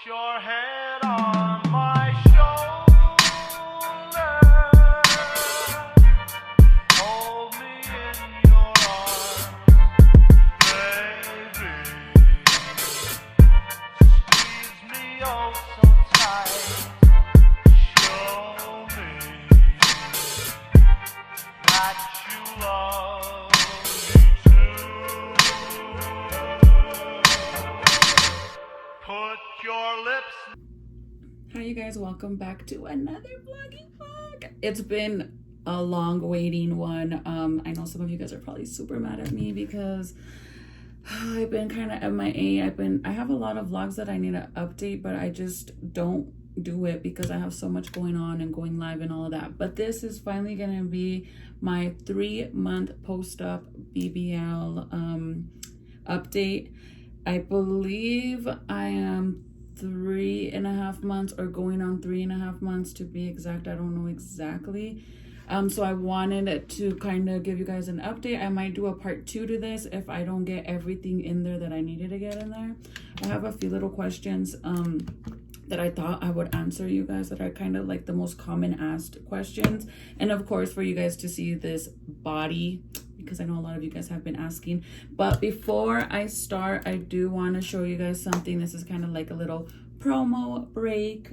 your head on my shoulder. Hold me in your arms, baby. Squeeze me oh so tight. Show me that you love me too. Put your lips. Hi you guys, welcome back to another vlogging vlog. It's been a long waiting one. I know some of you guys are probably super mad at me because I've been kind of MIA. I have a lot of vlogs that I need to update, but I just don't do it because I have so much going on and going live and all of that. But this is finally gonna be my 3-month post-op BBL update. I believe I am 3.5 months or going on 3.5 months to be exact. I don't know exactly. So I wanted to kind of give you guys an update. I might do a part 2 to this if I don't get everything in there that I needed to get in there. I have a few little questions that I thought I would answer you guys that are kind of like the most common asked questions. And of course for you guys to see this body, because I know a lot of you guys have been asking. But before I start, I do want to show you guys something. This is kind of like a little promo break.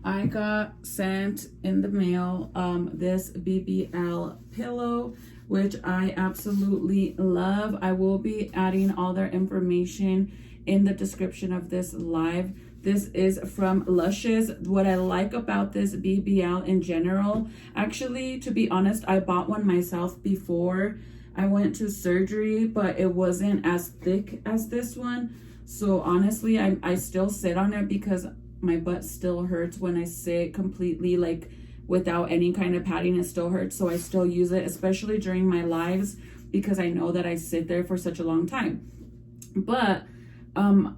I got sent in the mail this BBL pillow, which I absolutely love. I will be adding all their information in the description of this live. This is from Luscious. What I like about this BBL in general, actually, to be honest, I bought one myself before I went to surgery, but it wasn't as thick as this one. So honestly, I still sit on it because my butt still hurts when I sit completely like without any kind of padding. It still hurts, so I still use it, especially during my lives, because I know that I sit there for such a long time. But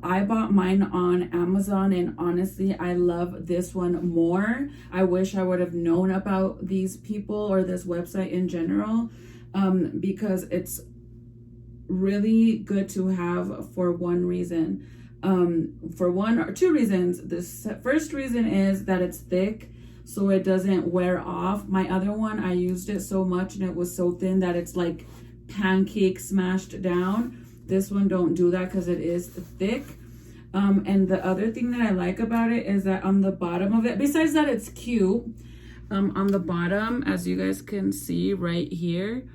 I bought mine on Amazon, and honestly, I love this one more. I wish I would have known about these people or this website in general, because it's really good to have for one reason. For one or two reasons. This first reason is that it's thick, so it doesn't wear off. My other one, I used it so much and it was so thin that it's like pancake smashed down. This one don't do that because it is thick. And the other thing that I like about it is that on the bottom of it, besides that it's cute, on the bottom, as you guys can see right here,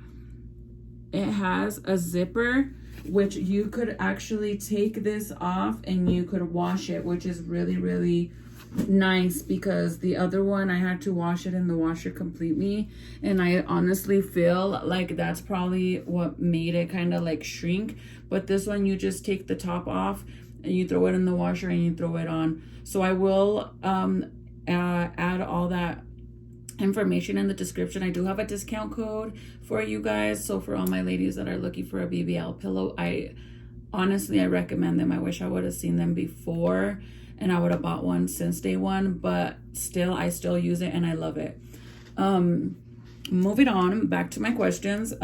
it has a zipper, which you could actually take this off and you could wash it, which is really, really nice, because the other one I had to wash it in the washer completely, and I honestly feel like that's probably what made it kind of like shrink. But this one, you just take the top off and you throw it in the washer and you throw it on. So I will add all that information in the description. I do have a discount code for you guys, so for all my ladies that are looking for a BBL pillow, I honestly recommend them. I wish I would have seen them before and I would have bought one since day one, but still I still use it and I love it. Moving on back to my questions.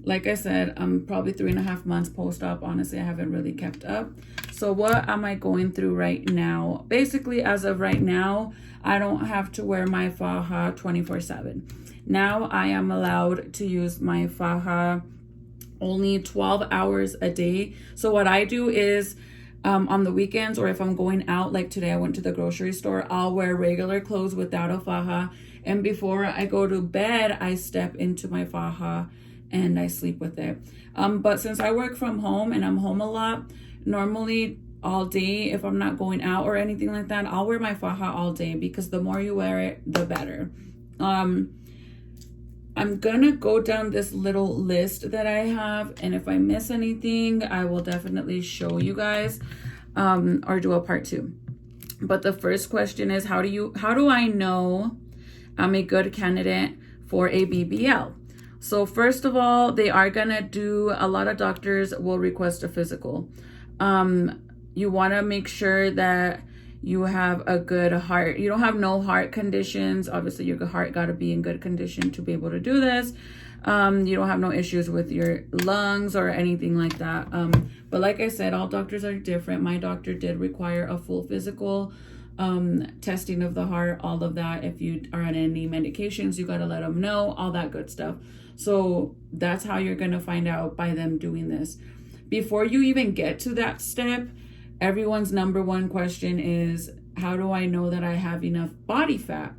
Like I said, I'm probably 3.5 months post-op. Honestly, I haven't really kept up. So what am I going through right now? Basically, as of right now, I don't have to wear my Faja 24/7. Now I am allowed to use my Faja only 12 hours a day. So what I do is on the weekends, or if I'm going out, like today I went to the grocery store, I'll wear regular clothes without a Faja. And before I go to bed, I step into my Faja and I sleep with it. But since I work from home and I'm home a lot, normally all day, if I'm not going out or anything like that, I'll wear my Faja all day, because the more you wear it, the better. I'm gonna go down this little list that I have, and if I miss anything, I will definitely show you guys, or do a part 2. But the first question is, how do I know I'm a good candidate for a BBL? So first of all, they are gonna do, a lot of doctors will request a physical. You wanna make sure that you have a good heart. You don't have no heart conditions. Obviously your heart gotta be in good condition to be able to do this. You don't have no issues with your lungs or anything like that. But like I said, all doctors are different. My doctor did require a full physical, testing of the heart, all of that. If you are on any medications, you got to let them know, all that good stuff. So that's how you're going to find out, by them doing this. Before you even get to that step, everyone's number one question is, how do I know that I have enough body fat?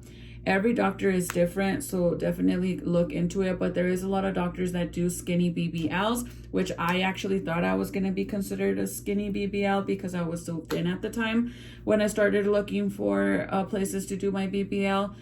Every doctor is different, so definitely look into it. But there is a lot of doctors that do skinny BBLs, which I actually thought I was going to be considered a skinny BBL because I was so thin at the time when I started looking for places to do my BBL.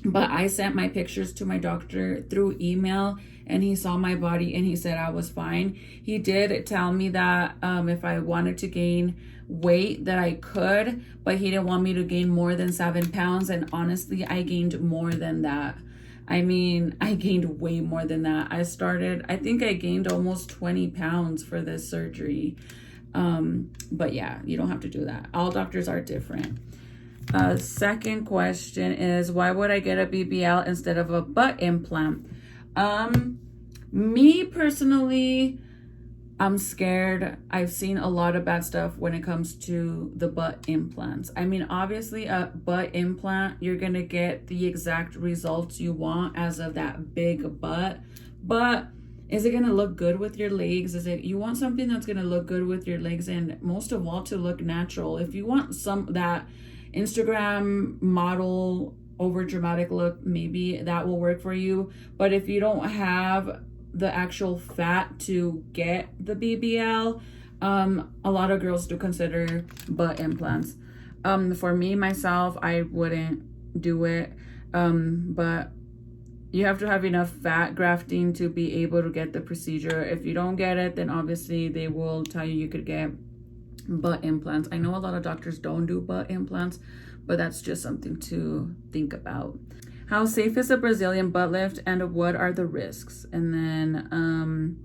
But I sent my pictures to my doctor through email, and he saw my body and he said I was fine. He did tell me that if I wanted to gain weight that I could, but he didn't want me to gain more than 7 pounds. And honestly, I gained more than that. I mean, I gained way more than that. I think I gained almost 20 pounds for this surgery. But yeah, you don't have to do that. All doctors are different. Second question is, why would I get a BBL instead of a butt implant? Me personally, I'm scared. I've seen a lot of bad stuff when it comes to the butt implants. I mean, obviously a butt implant, you're going to get the exact results you want as of that big butt, but is it going to look good with your legs? You want something that's going to look good with your legs, and most of all, to look natural. If you want that Instagram model over dramatic look, maybe that will work for you. But if you don't have the actual fat to get the BBL, a lot of girls do consider butt implants. For me, myself, I wouldn't do it. But you have to have enough fat grafting to be able to get the procedure. If you don't get it, then obviously they will tell you could get butt implants. I know a lot of doctors don't do butt implants, but that's just something to think about. How safe is a Brazilian butt lift, and what are the risks? And then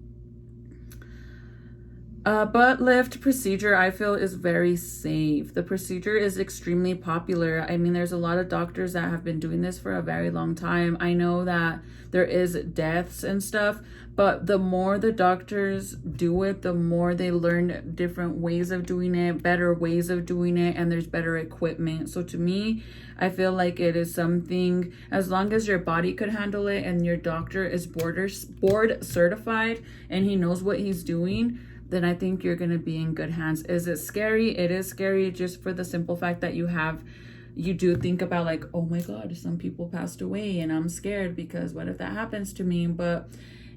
a butt lift procedure, I feel, is very safe. The procedure is extremely popular. I mean, there's a lot of doctors that have been doing this for a very long time. I know that there is deaths and stuff, but the more the doctors do it, the more they learn different ways of doing it, better ways of doing it, and there's better equipment. So to me, I feel like it is something, as long as your body could handle it and your doctor is board certified and he knows what he's doing, then I think you're going to be in good hands. Is it scary? It is scary, just for the simple fact that you do think about, like, oh my God, some people passed away and I'm scared because what if that happens to me? But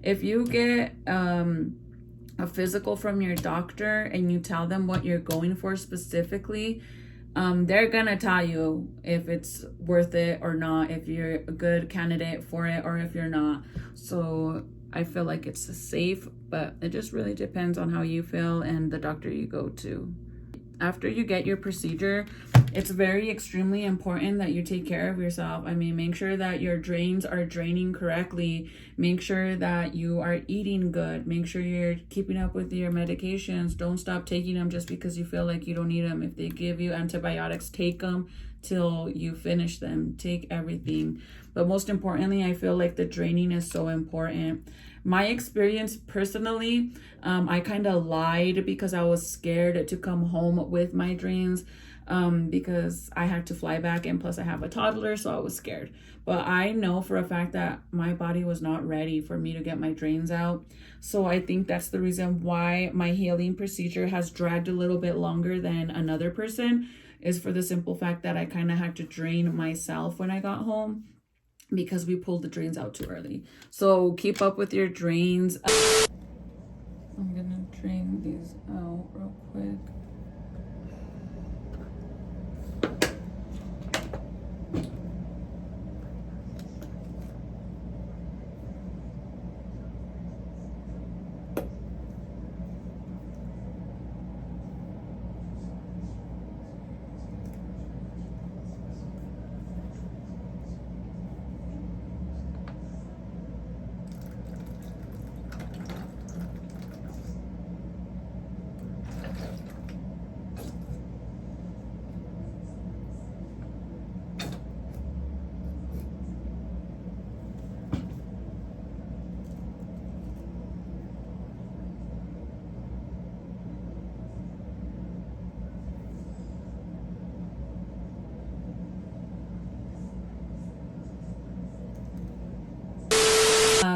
if you get a physical from your doctor and you tell them what you're going for specifically, they're gonna tell you if it's worth it or not, if you're a good candidate for it or if you're not. So I feel like it's safe, but it just really depends on how you feel and the doctor you go to. After you get your procedure, it's very extremely important that you take care of yourself. I mean, make sure that your drains are draining correctly. Make sure that you are eating good. Make sure you're keeping up with your medications. Don't stop taking them just because you feel like you don't need them. If they give you antibiotics, take them till you finish them. Take everything. But most importantly, I feel like the draining is so important. My experience personally, I kind of lied because I was scared to come home with my drains, because I had to fly back, and plus I have a toddler, so I was scared. But I know for a fact that my body was not ready for me to get my drains out. So I think that's the reason why my healing procedure has dragged a little bit longer than another person, is for the simple fact that I kind of had to drain myself when I got home, because we pulled the drains out too early. So keep up with your drains. I'm gonna drain these out real quick.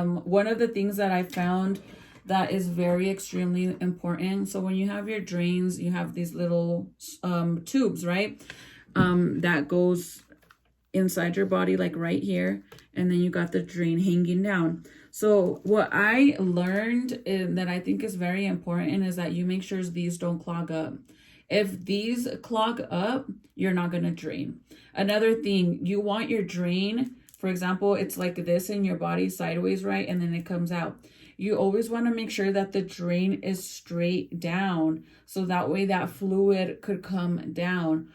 one of the things that I found that is very extremely important. So when you have your drains, you have these little tubes, right? That goes inside your body, like right here, and then you got the drain hanging down. So what I learned that I think is very important is that you make sure these don't clog up. If these clog up, you're not going to drain. Another thing, you want your drain, for example, it's like this in your body sideways, right? And then it comes out. You always want to make sure that the drain is straight down, so that way that fluid could come down.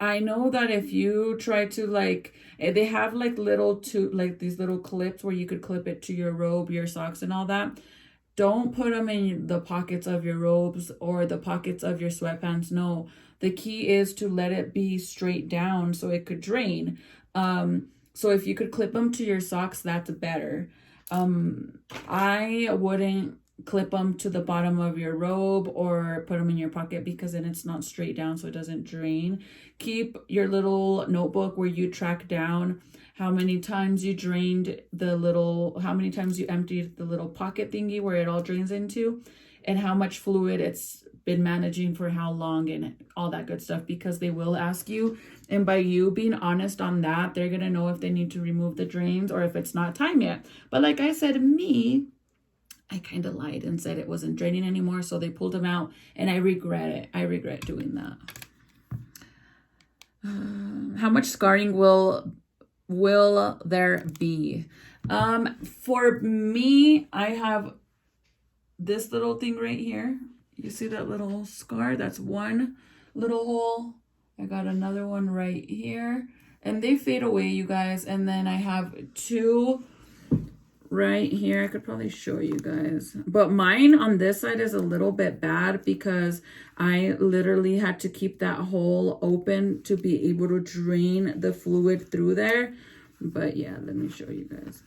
I know that if you try to like, they have like like these little clips where you could clip it to your robe, your socks and all that. Don't put them in the pockets of your robes or the pockets of your sweatpants. No, the key is to let it be straight down so it could drain. So if you could clip them to your socks, that's better. I wouldn't clip them to the bottom of your robe or put them in your pocket, because then it's not straight down, so it doesn't drain. Keep your little notebook where you track down how many times you drained how many times you emptied the little pocket thingy where it all drains into, and how much fluid it's been managing for how long and all that good stuff, because they will ask you. And by you being honest on that, they're going to know if they need to remove the drains or if it's not time yet. But like I said, I kind of lied and said it wasn't draining anymore, so they pulled them out, and I regret it. I regret doing that. How much scarring will there be? For me, I have this little thing right here. You see that little scar? That's one little hole. I got another one right here, and they fade away, you guys. And then I have two right here. I could probably show you guys, but mine on this side is a little bit bad because I literally had to keep that hole open to be able to drain the fluid through there. But yeah, let me show you guys.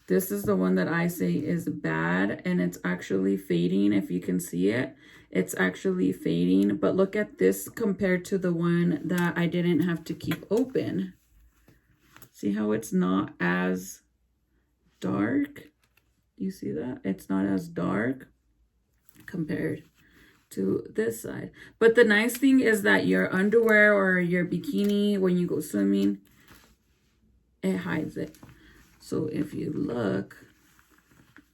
This is the one that I say is bad, and it's actually fading. If you can see it, it's actually fading. But look at this compared to the one that I didn't have to keep open. See how it's not as dark? You see that? It's not as dark compared to this side. But the nice thing is that your underwear or your bikini, when you go swimming, it hides it. So if you look,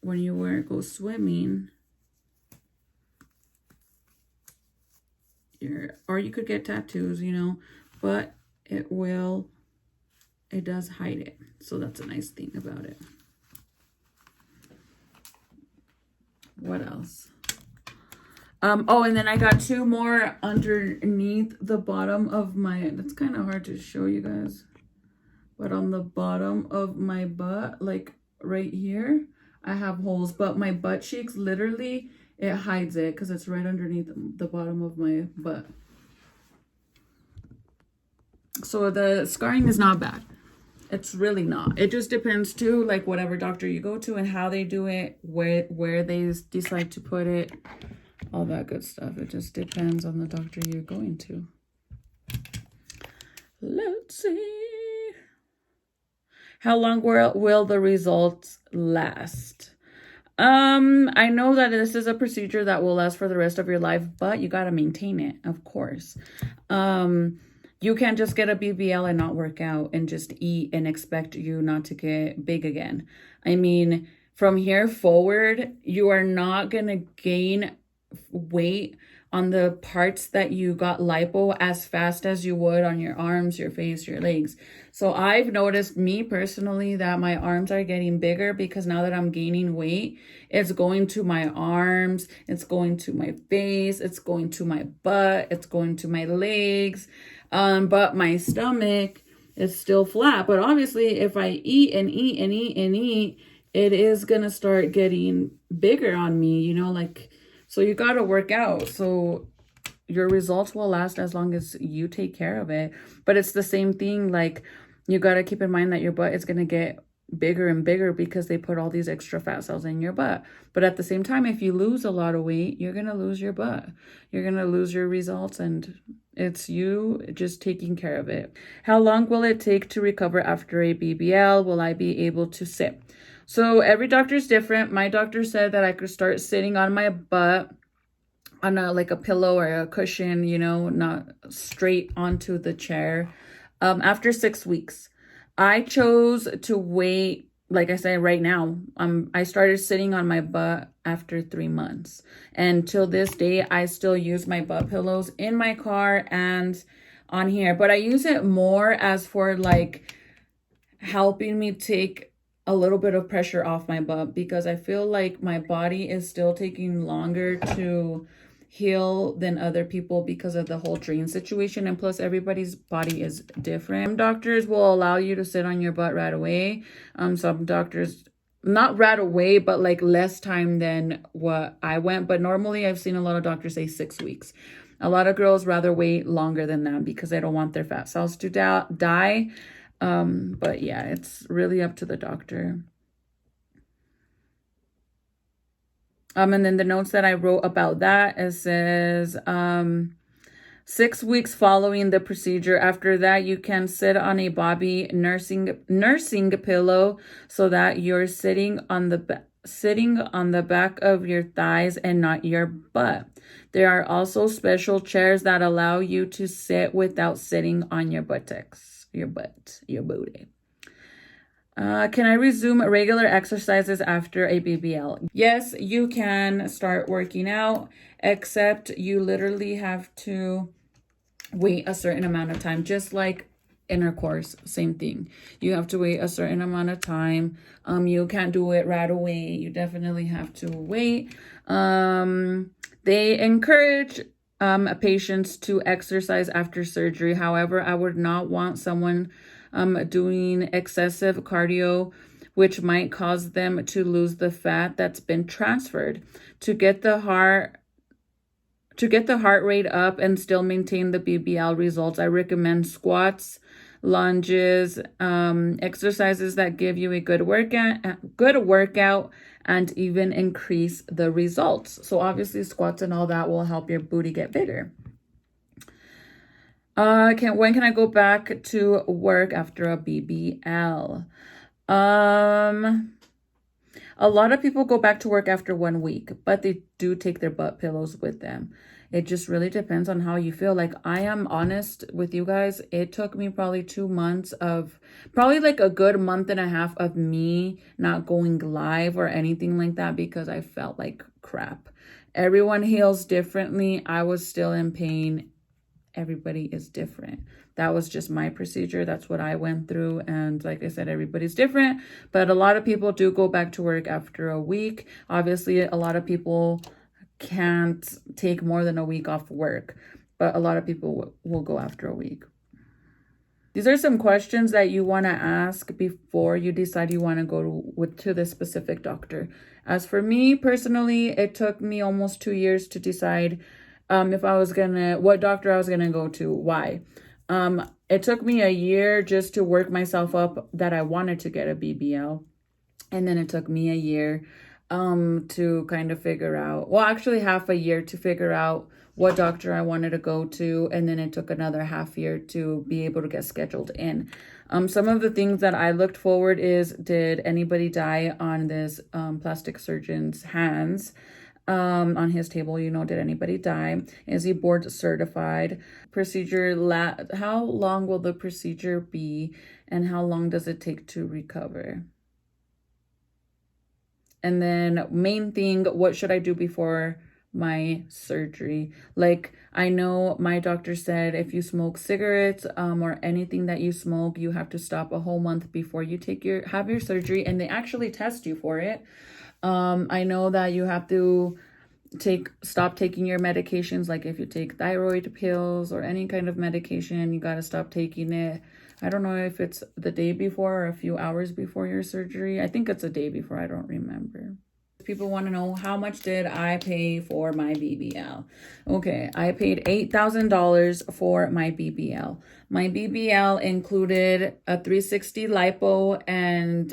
when you go swimming, or you could get tattoos, you know, but it does hide it. So that's a nice thing about it. What else? Oh, and then I got two more underneath the bottom of my, that's kind of hard to show you guys, but on the bottom of my butt, like right here, I have holes, but my butt cheeks, literally, it hides it because it's right underneath the bottom of my butt. So the scarring is not bad. It's really not. It just depends too, like whatever doctor you go to and how they do it, where they decide to put it, all that good stuff. It just depends on the doctor you're going to. Let's see. How long will the results last? I know that this is a procedure that will last for the rest of your life, but you got to maintain it, of course. You can't just get a BBL and not work out and just eat and expect you not to get big again. I mean, from here forward, you are not going to gain weight on the parts that you got lipo as fast as you would on your arms, your face, your legs. So I've noticed, me personally, that my arms are getting bigger because now that I'm gaining weight, it's going to my arms, it's going to my face, it's going to my butt, it's going to my legs. But my stomach is still flat. But obviously, if I eat and eat and eat and eat, it is going to start getting bigger on me, you know, like, so you got to work out. So your results will last as long as you take care of it. But it's the same thing. Like, you got to keep in mind that your butt is going to get bigger and bigger because they put all these extra fat cells in your butt. But at the same time, if you lose a lot of weight, you're going to lose your butt. You're going to lose your results, and It's you just taking care of it. How long will it take to recover after a BBL? Will I be able to sit? So every doctor is different. My doctor said that I could start sitting on my butt on like a pillow or a cushion, you know, not straight onto the chair, after 6 weeks. I chose to wait, like I said, right now. I started sitting on my butt after 3 months. And till this day, I still use my butt pillows in my car and on here. But I use it more as for like helping me take a little bit of pressure off my butt, because I feel like my body is still taking longer to heal than other people because of the whole drain situation. And plus, everybody's body is different. Some doctors will allow you to sit on your butt right away. Some doctors, not right away, but like less time than what I went. But normally I've seen a lot of doctors say 6 weeks. A lot of girls rather wait longer than that because they don't want their fat cells to die. But yeah, it's really up to the doctor. And then the notes that I wrote about that, it says, 6 weeks following the procedure. After that, you can sit on a bobby nursing pillow so that you're sitting on the back of your thighs and not your butt. There are also special chairs that allow you to sit without sitting on your buttocks, your booty. Can I resume regular exercises after a BBL? Yes, you can start working out, except you literally have to wait a certain amount of time, just like intercourse, same thing. You have to wait a certain amount of time. You can't do it right away. You definitely have to wait. They encourage patients to exercise after surgery. However, I would not want someone doing excessive cardio, which might cause them to lose the fat that's been transferred. To get the heart rate up and still maintain the BBL results, I recommend squats, lunges, exercises that give you a good workout and even increase the results. So obviously squats and all that will help your booty get bigger. When can I go back to work after a BBL? A lot of people go back to work after 1 week, but they do take their butt pillows with them. It just really depends on how you feel. Like, I am honest with you guys. It took me probably 2 months probably like a good month and a half of me not going live or anything like that because I felt like crap. Everyone heals differently. I was still in pain. Everybody is different. That was just my procedure. That's what I went through. And like I said, everybody's different. But a lot of people do go back to work after a week. Obviously, a lot of people can't take more than a week off work. But a lot of people will go after a week. These are some questions that you want to ask before you decide you want to go to this specific doctor. As for me personally, it took me almost 2 years to decide what doctor I was gonna go to. Why? It took me a year just to work myself up that I wanted to get a BBL. And then it took me a year to kind of figure out, well, actually half a year to figure out what doctor I wanted to go to. And then it took another half year to be able to get scheduled in. Some of the things that I looked forward is, did anybody die on this plastic surgeon's hands? On his table, did anybody die? Is he board certified? How long will the procedure be, and how long does it take to recover? And then main thing, what should I do before my surgery? Like, I know my doctor said if you smoke cigarettes or anything that you smoke, you have to stop a whole month before you have your surgery, and they actually test you for it. I know that you have to stop taking your medications. Like if you take thyroid pills or any kind of medication, you got to stop taking it. I don't know if it's the day before or a few hours before your surgery. I think it's a day before. I don't remember. People want to know, how much did I pay for my BBL? Okay, I paid $8,000 for my BBL. My BBL included a 360 lipo and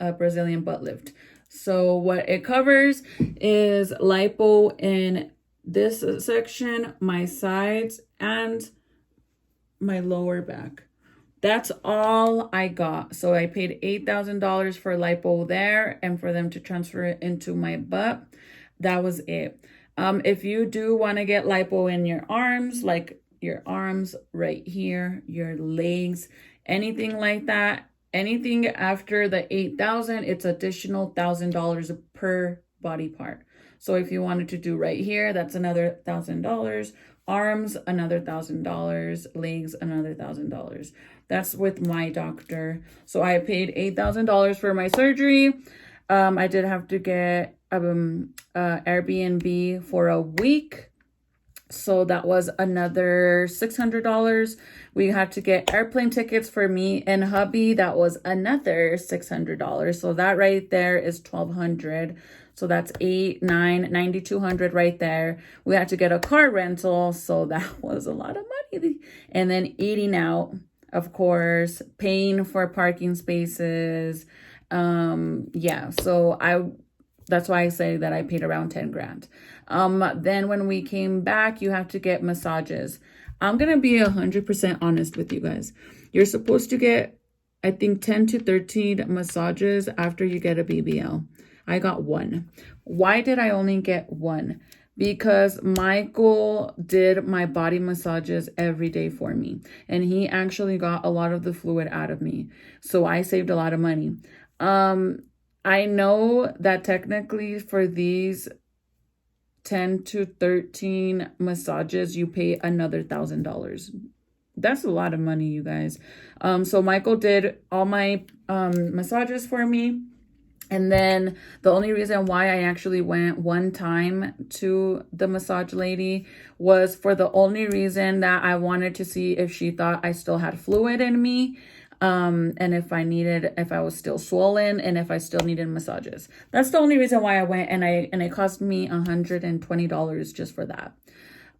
a Brazilian butt lift. So what it covers is lipo in this section, my sides, and my lower back. That's all I got. So I paid $8,000 for lipo there and for them to transfer it into my butt. That was it. If you do want to get lipo in your arms, like your arms right here, your legs, anything like that, anything after the 8,000, it's additional $1,000 per body part. So if you wanted to do right here, that's another $1,000. Arms, another $1,000. Legs, another $1,000. That's with my doctor. So I paid $8,000 for my surgery. I did have to get Airbnb for a week. So that was another $600. We had to get airplane tickets for me and hubby. That was another $600. So that right there is $1,200. So that's $9,200 right there. We had to get a car rental. So that was a lot of money. And then eating out, of course, paying for parking spaces. Yeah, so that's why I say that I paid around 10 grand. Then when we came back, you have to get massages. I'm going to be 100% honest with you guys. You're supposed to get, I think, 10 to 13 massages after you get a BBL. I got one. Why did I only get one? Because Michael did my body massages every day for me. And he actually got a lot of the fluid out of me. So I saved a lot of money. I know that technically for these 10 to 13 massages, you pay another $1,000. That's a lot of money, you guys. So Michael did all my massages for me. And then the only reason why I actually went one time to the massage lady was for the only reason that I wanted to see if she thought I still had fluid in me. And if I was still swollen and if I still needed massages. That's the only reason why I went, and it cost me $120 just for that.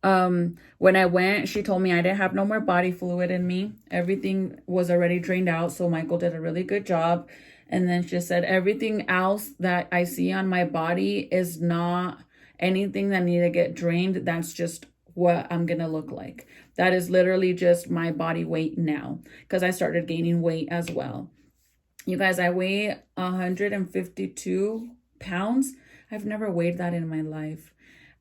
When I went, she told me I didn't have no more body fluid in me. Everything was already drained out. So Michael did a really good job. And then she said, everything else that I see on my body is not anything that need to get drained. That's just what I'm going to look like. That is literally just my body weight now, because I started gaining weight as well. You guys, I weigh 152 pounds. I've never weighed that in my life.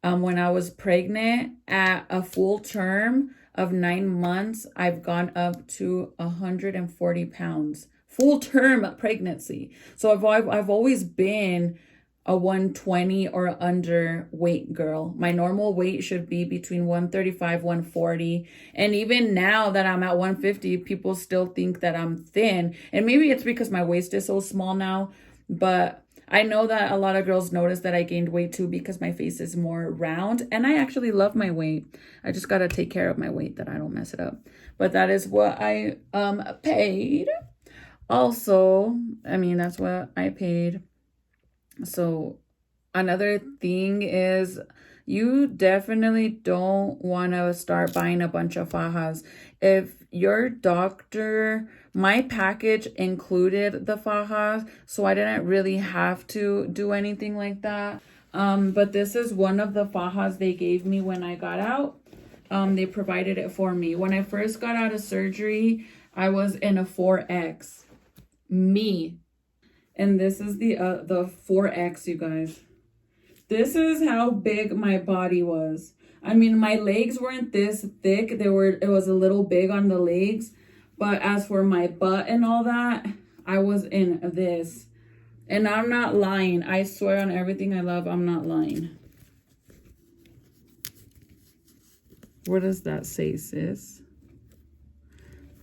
When I was pregnant at a full term of 9 months, I've gone up to 140 pounds. Full term pregnancy. So I've always been a 120 or under weight girl. My normal weight should be between 135, 140. And even now that I'm at 150, people still think that I'm thin. And maybe it's because my waist is so small now. But I know that a lot of girls notice that I gained weight too because my face is more round. And I actually love my weight. I just got to take care of my weight that I don't mess it up. But that is what I paid. Also, I mean, that's what I paid. So another thing is you definitely don't want to start buying a bunch of fajas. If your doctor, my package included the fajas, so I didn't really have to do anything like that. But this is one of the fajas they gave me when I got out. They provided it for me. When I first got out of surgery, I was in a 4X. Me. And this is the 4X, you guys. This is how big my body was. I mean, my legs weren't this thick. It was a little big on the legs. But as for my butt and all that, I was in this. And I'm not lying. I swear on everything I love, I'm not lying. What does that say, sis?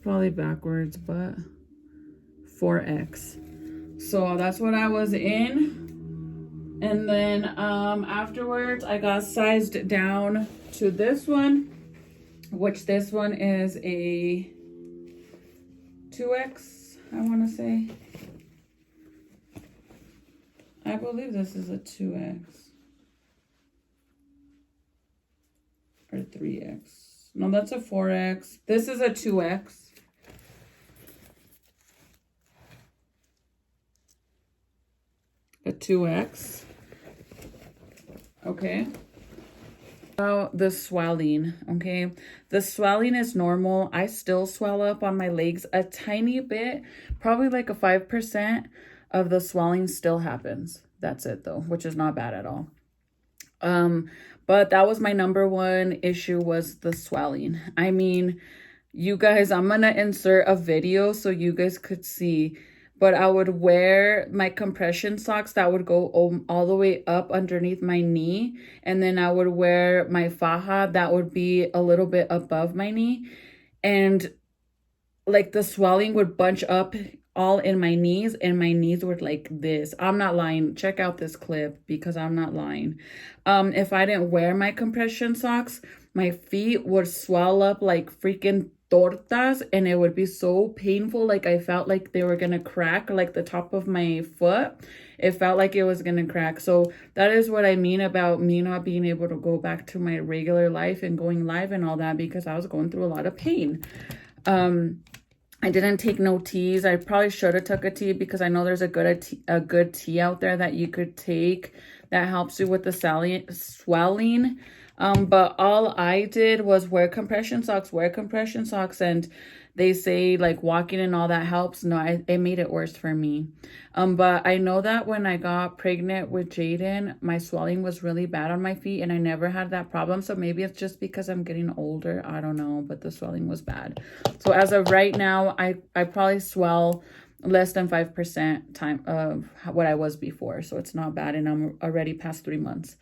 Probably backwards, but 4X. So that's what I was in. And then afterwards I got sized down to this one, which this one is a 2X, I want to say. I believe this is a 2X or 3X. No, that's a 4X. This is a 2X. A 2X. Okay. About the swelling, okay? The swelling is normal. I still swell up on my legs a tiny bit, probably like a 5% of the swelling still happens. That's it though, which is not bad at all. But that was my number one issue, was the swelling. I mean, you guys, I'm gonna insert a video so you guys could see, but I would wear my compression socks that would go all the way up underneath my knee, and then I would wear my faja that would be a little bit above my knee, and like the swelling would bunch up all in my knees, and my knees were like this. I'm not lying. Check out this clip because I'm not lying. If I didn't wear my compression socks, my feet would swell up like freaking tortas, and it would be so painful. Like I felt like they were gonna crack, like the top of my foot. It felt like it was gonna crack. So that is what I mean about me not being able to go back to my regular life and going live and all that, because I was going through a lot of pain. I didn't take no teas. I probably should have took a tea, because I know there's a good tea out there that you could take that helps you with the swelling. But all I did was wear compression socks, and they say like walking and all that helps. No, it made it worse for me. But I know that when I got pregnant with Jaden, my swelling was really bad on my feet, and I never had that problem. So maybe it's just because I'm getting older. I don't know, but the swelling was bad. So as of right now, I probably swell less than 5% time of what I was before. So it's not bad, and I'm already past 3 months.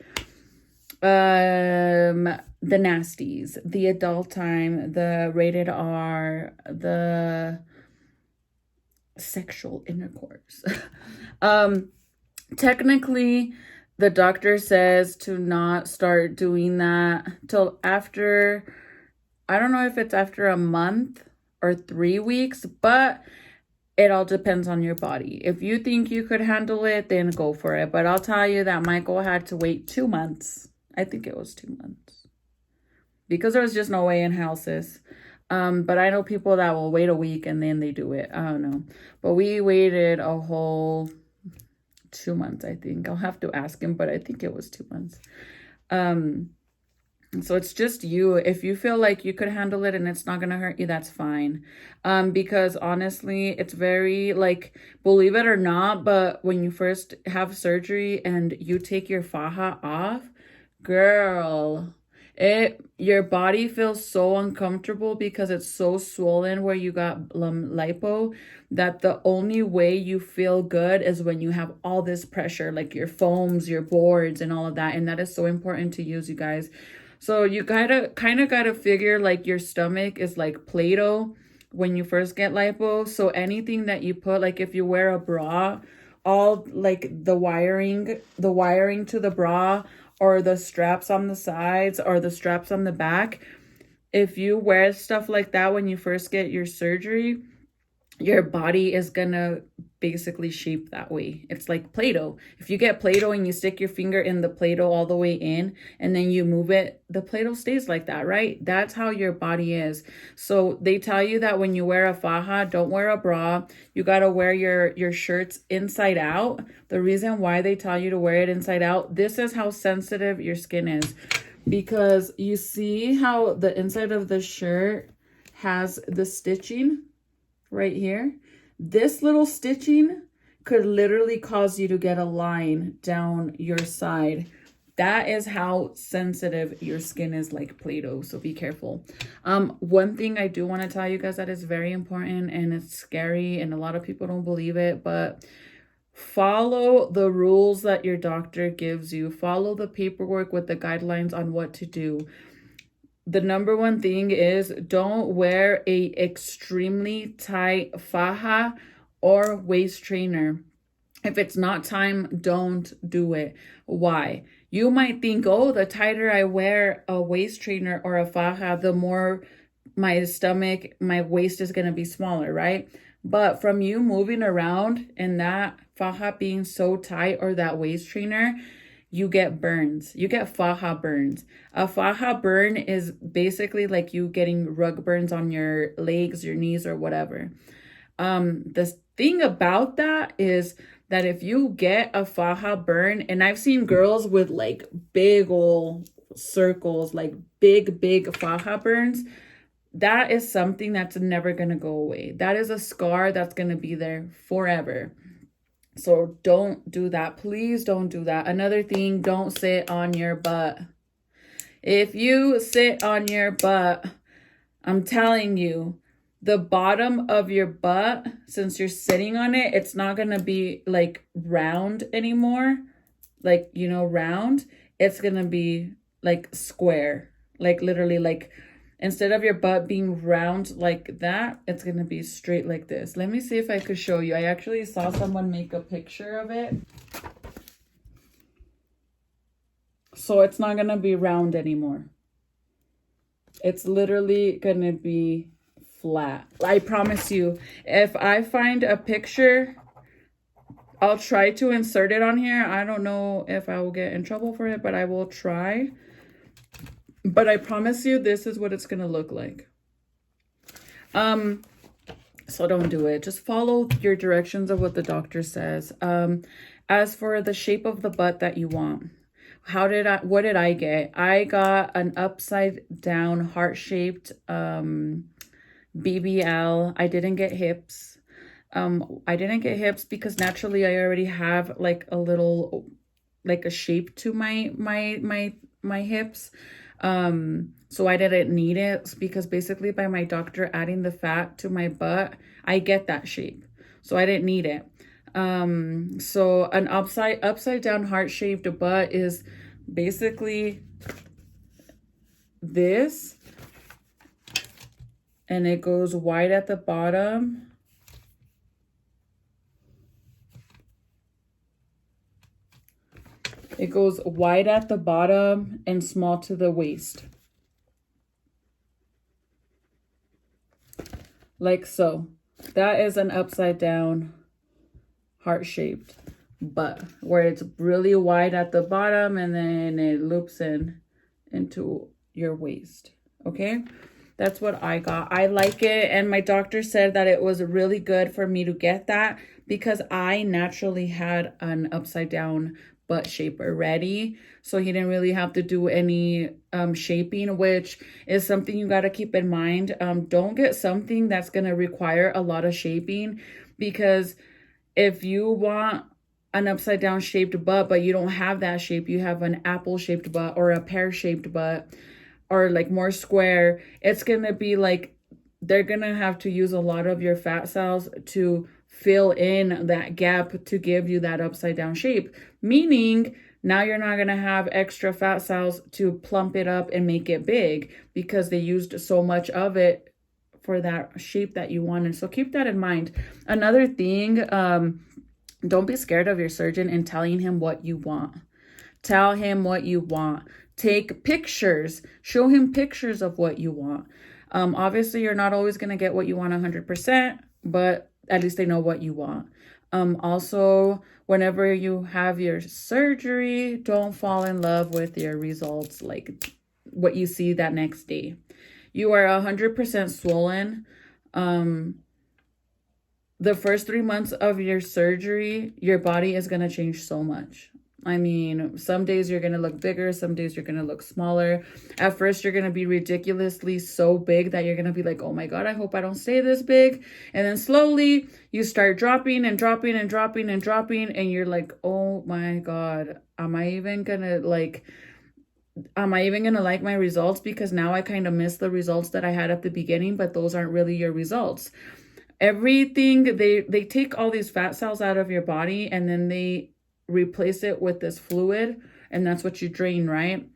The nasties, the adult time, the rated R, the sexual intercourse. Technically, the doctor says to not start doing that till after, I don't know if it's after a month or 3 weeks, but it all depends on your body. If you think you could handle it, then go for it. But I'll tell you that Michael had to wait 2 months. I think it was 2 months, because there was just no way in hell, sis. But I know people that will wait a week and then they do it. I don't know. But we waited a whole 2 months, I think. I'll have to ask him, but I think it was 2 months. So it's just you. If you feel like you could handle it and it's not going to hurt you, that's fine. Because honestly, it's very, like, believe it or not, but when you first have surgery and you take your faja off, girl, your body feels so uncomfortable because it's so swollen where you got lipo, that the only way you feel good is when you have all this pressure, like your foams, your boards, and all of that. And that is so important to use, you guys. So you gotta figure like your stomach is like Play-Doh when you first get lipo. So anything that you put, like if you wear a bra, all like the wiring to the bra, or the straps on the sides, or the straps on the back, if you wear stuff like that when you first get your surgery, your body is gonna basically shape that way. It's like Play-Doh. If you get Play-Doh and you stick your finger in the Play-Doh all the way in, and then you move it, the Play-Doh stays like that, right? That's how your body is. So they tell you that when you wear a faja, don't wear a bra. You gotta wear your shirts inside out. The reason why they tell you to wear it inside out, this is how sensitive your skin is. Because you see how the inside of the shirt has the stitching right here? This little stitching could literally cause you to get a line down your side. That is how sensitive your skin is, like Play-Doh. So be careful. One thing I do want to tell you guys that is very important, and it's scary, and a lot of people don't believe it, but follow the rules that your doctor gives you. Follow the paperwork with the guidelines on what to do. The number one thing is, don't wear a extremely tight faja or waist trainer. If it's not time, don't do it. Why? You might think, oh, the tighter I wear a waist trainer or a faja, the more my waist is going to be smaller, right? But from you moving around and that faja being so tight, or that waist trainer, you get burns. You get faja burns. A faja burn is basically like you getting rug burns on your legs, your knees, or whatever. The thing about that is that if you get a faja burn, and I've seen girls with like big old circles, like big faja burns, that is something that's never going to go away. That is a scar that's going to be there forever. So don't do that. Please don't do that. Another thing, don't sit on your butt. If you sit on your butt, I'm telling you, the bottom of your butt, since you're sitting on it, it's not going to be like round anymore. Like, you know, round. It's going to be like square. Like literally, like instead of your butt being round like that, it's going to be straight like this. Let me see if I could show you. I actually saw someone make a picture of it. So it's not going to be round anymore. It's literally going to be flat. I promise you, if I find a picture, I'll try to insert it on here. I don't know if I will get in trouble for it, but I will try. But I promise you, this is what it's going to look like. So don't do it. Just follow your directions of what the doctor says. As for the shape of the butt that you want, what did I get? I got an upside down heart-shaped BBL. I didn't get hips. I didn't get hips because naturally I already have like a little, like a shape to my hips. So I didn't need it because basically by my doctor adding the fat to my butt, I get that shape. So I didn't need it. So an upside down heart-shaped butt is basically this, and it goes wide at the bottom. It goes wide at the bottom and small to the waist. Like so. That is an upside down heart-shaped butt, where it's really wide at the bottom and then it loops into your waist. Okay? That's what I got. I like it, and my doctor said that it was really good for me to get that because I naturally had an upside down butt shape already, so he didn't really have to do any shaping, which is something you got to keep in mind. Don't get something that's going to require a lot of shaping, because if you want an upside down shaped butt but you don't have that shape, you have an apple shaped butt or a pear shaped butt or like more square, it's going to be like they're going to have to use a lot of your fat cells to fill in that gap to give you that upside down shape, meaning now you're not going to have extra fat cells to plump it up and make it big because they used so much of it for that shape that you wanted. So keep that in mind. Another thing, don't be scared of your surgeon and telling him what you want. Tell him what you want. Take pictures. Show him pictures of what you want. Obviously, you're not always going to get what you want 100%, but at least they know what you want. Also, whenever you have your surgery, don't fall in love with your results, like what you see that next day. You are 100% swollen. The first 3 months of your surgery, your body is going to change so much. I mean, some days you're going to look bigger, some days you're going to look smaller. At first, you're going to be ridiculously so big that you're going to be like, oh my God, I hope I don't stay this big. And then slowly you start dropping and dropping and dropping and dropping. And you're like, oh my God, am I even going to like my results? Because now I kind of miss the results that I had at the beginning, but those aren't really your results. Everything, they take all these fat cells out of your body and then they replace it with this fluid, and that's what you drain, right?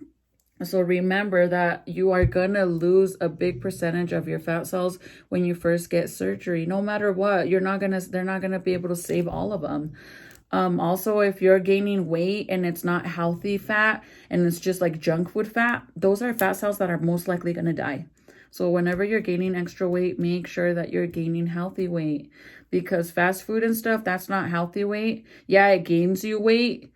So remember that you are gonna lose a big percentage of your fat cells when you first get surgery. No matter what, they're not gonna be able to save all of them. Also, if you're gaining weight and it's not healthy fat and it's just like junk food fat, those are fat cells that are most likely gonna die. So whenever you're gaining extra weight, make sure that you're gaining healthy weight, because fast food and stuff, that's not healthy weight. Yeah, it gains you weight,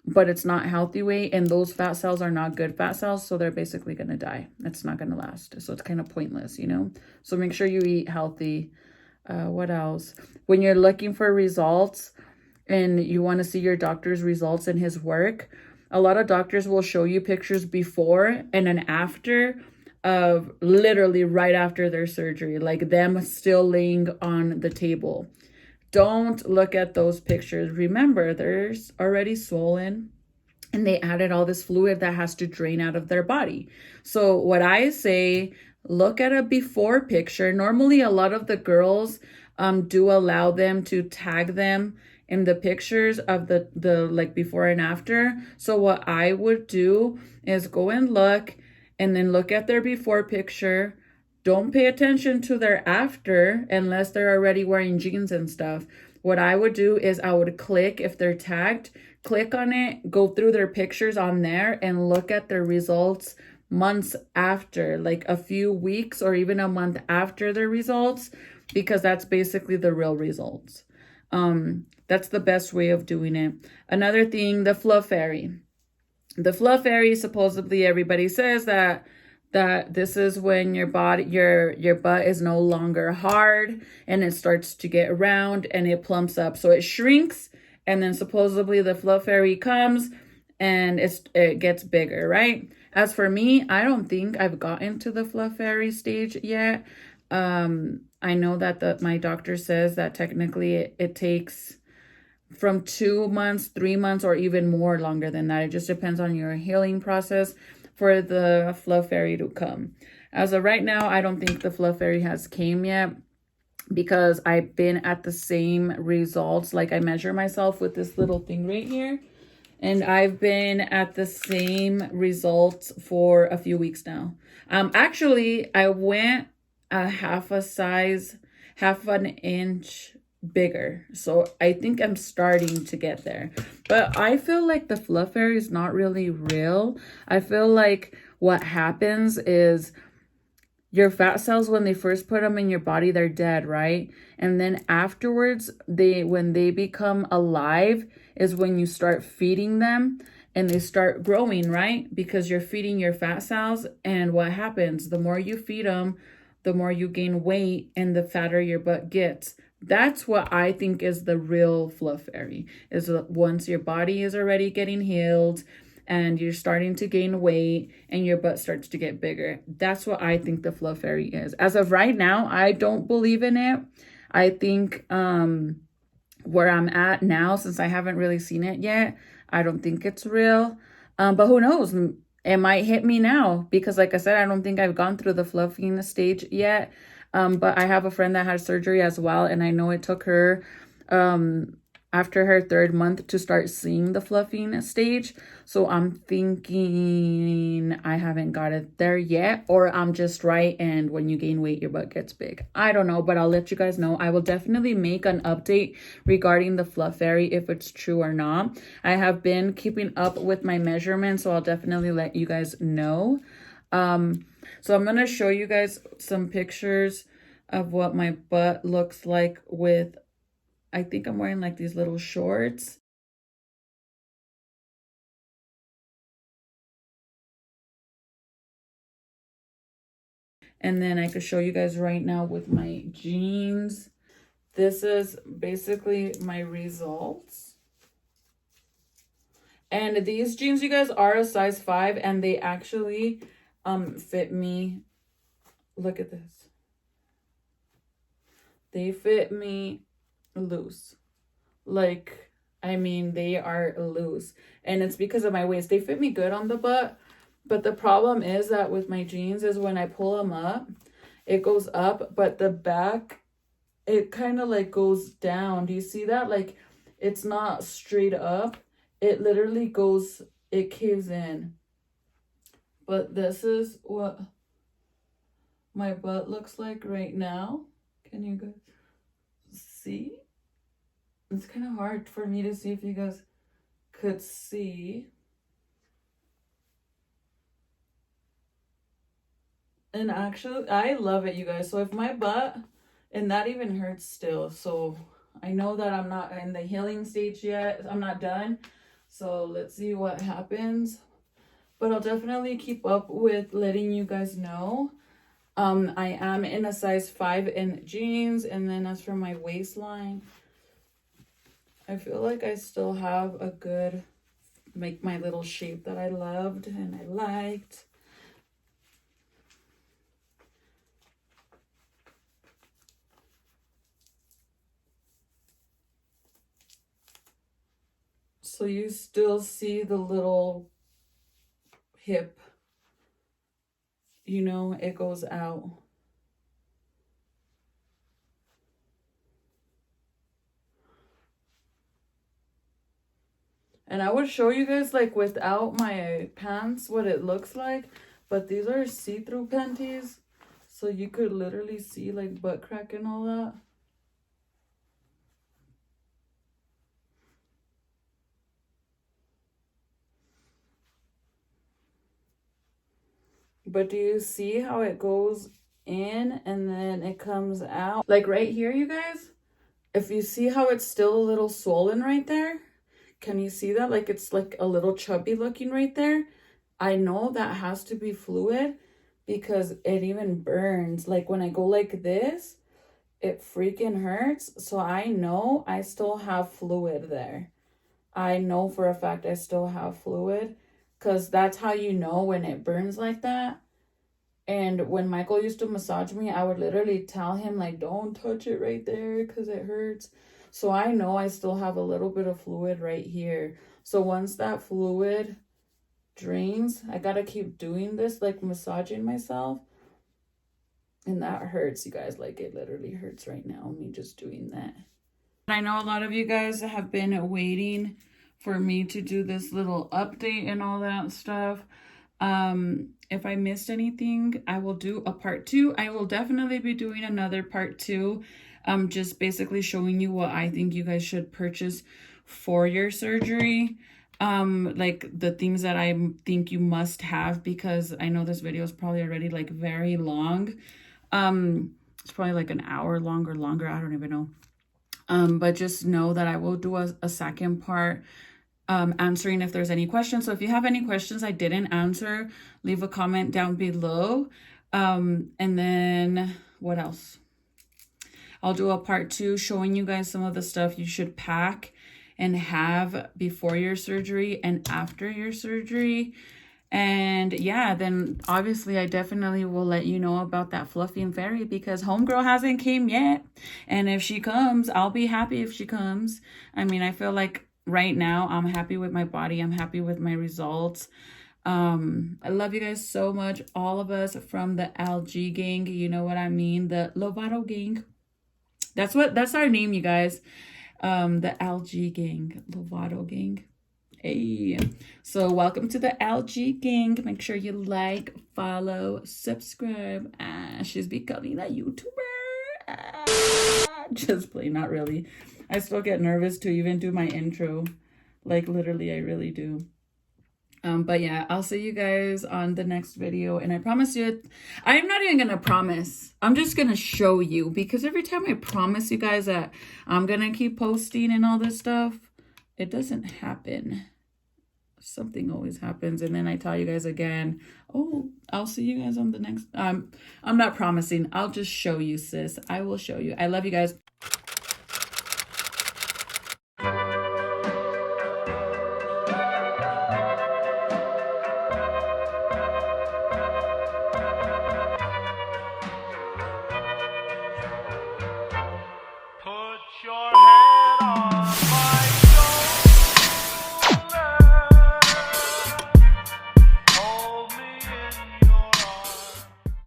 but it's not healthy weight. And those fat cells are not good fat cells. So they're basically going to die. It's not going to last. So it's kind of pointless, you know? So make sure you eat healthy. What else? When you're looking for results and you want to see your doctor's results in his work, a lot of doctors will show you pictures before and an after of literally right after their surgery, like them still laying on the table. Don't look at those pictures. Remember, there's already swollen and they added all this fluid that has to drain out of their body. So what I say, look at a before picture. Normally, a lot of the girls do allow them to tag them in the pictures of the like before and after. So what I would do is go and look and then look at their before picture. Don't pay attention to their after unless they're already wearing jeans and stuff. What I would do is I would click, if they're tagged, click on it, go through their pictures on there and look at their results months after, like a few weeks or even a month after their results, because that's basically the real results. That's the best way of doing it. Another thing, the Fluff Fairy. The Fluff Fairy, supposedly everybody says that this is when your body, your butt is no longer hard and it starts to get round and it plumps up. So it shrinks, and then supposedly the Fluff Fairy comes and it gets bigger, right? As for me, I don't think I've gotten to the Fluff Fairy stage yet. I know that my doctor says that technically it takes from 2 months, 3 months, or even more longer than that. It just depends on your healing process for the Fluff Fairy to come. As of right now, I don't think the Fluff Fairy has came yet, because I've been at the same results. Like, I measure myself with this little thing right here, and I've been at the same results for a few weeks now. Actually, I went a half an inch bigger. So I think I'm starting to get there. But I feel like the Fluff Fairy is not really real. I feel like what happens is your fat cells, when they first put them in your body, they're dead, right? And then afterwards, when they become alive is when you start feeding them and they start growing, right? Because you're feeding your fat cells. And what happens? The more you feed them, the more you gain weight and the fatter your butt gets. That's what I think is the real Fluff Fairy, is once your body is already getting healed and you're starting to gain weight and your butt starts to get bigger. That's what I think the Fluff Fairy is. As of right now, I don't believe in it. I think where I'm at now, since I haven't really seen it yet, I don't think it's real. But who knows? It might hit me now, because like I said, I don't think I've gone through the fluffing stage yet. But I have a friend that had surgery as well, and I know it took her after her 3rd month to start seeing the fluffing stage. So I'm thinking I haven't got it there yet, or I'm just right, and when you gain weight, your butt gets big. I don't know, but I'll let you guys know. I will definitely make an update regarding the Fluff Fairy, if it's true or not. I have been keeping up with my measurements, so I'll definitely let you guys know. So I'm going to show you guys some pictures of what my butt looks like with, I think I'm wearing like these little shorts. And then I could show you guys right now with my jeans. This is basically my results. And these jeans, you guys, are a size 5, and they actually fit me. Look at this. They fit me loose. Like, I mean, they are loose. And it's because of my waist. They fit me good on the butt. But the problem is that with my jeans is when I pull them up, it goes up. But the back, it kind of like goes down. Do you see that? Like, it's not straight up. It literally goes, it caves in. But this is what my butt looks like right now. Can you guys see? It's kind of hard for me to see if you guys could see. And actually, I love it, you guys. So if my butt, and that even hurts still. So I know that I'm not in the healing stage yet. I'm not done. So let's see what happens. But I'll definitely keep up with letting you guys know. I am in a size 5 in jeans. And then as for my waistline, I feel like I still have a good make my little shape that I loved and I liked. So you still see the little hip, you know, it goes out. And I would show you guys like without my pants what it looks like, but these are see-through panties, so you could literally see like butt crack and all that. But do you see how it goes in and then it comes out? Like right here, you guys, if you see how it's still a little swollen right there, can you see that? Like it's like a little chubby looking right there. I know that has to be fluid because it even burns. Like when I go like this, it freaking hurts. So I know I still have fluid there. I know for a fact I still have fluid because that's how you know when it burns like that. And when Michael used to massage me, I would literally tell him like, don't touch it right there because it hurts. So I know I still have a little bit of fluid right here. So once that fluid drains, I gotta keep doing this, like massaging myself. And that hurts, you guys. Like it literally hurts right now, me just doing that. I know a lot of you guys have been waiting for me to do this little update and all that stuff. If I missed anything, I will do a part 2. I will definitely be doing another part 2. Just basically showing you what I think you guys should purchase for your surgery. Like the things that I think you must have, because I know this video is probably already like very long. It's probably like an hour long or longer. I don't even know. But just know that I will do a second part answering if there's any questions. So if you have any questions I didn't answer, leave a comment down below. And then what else? I'll do a part 2 showing you guys some of the stuff you should pack and have before your surgery and after your surgery. And yeah, then obviously I definitely will let you know about that Fluff Fairy because homegirl hasn't came yet. And if she comes, I'll be happy if she comes. I mean, I feel like right now I'm happy with my body. I'm happy with my results. I love you guys so much. All of us from the LG gang, you know what I mean? The Lovato gang. That's our name, you guys. The LG gang, Lovato gang. Hey, so welcome to the LG gang. Make sure you like, follow, subscribe. She's becoming a YouTuber. Just play, not really. I still get nervous to even do my intro. Like literally, I really do. But yeah, I'll see you guys on the next video. And I promise you, I'm not even gonna promise. I'm just gonna show you, because every time I promise you guys that I'm gonna keep posting and all this stuff, it doesn't happen. Something always happens, and then I tell you guys again, oh, I'll see you guys on the next. I'm not promising. I'll just show you, sis. I will show you. I love you guys.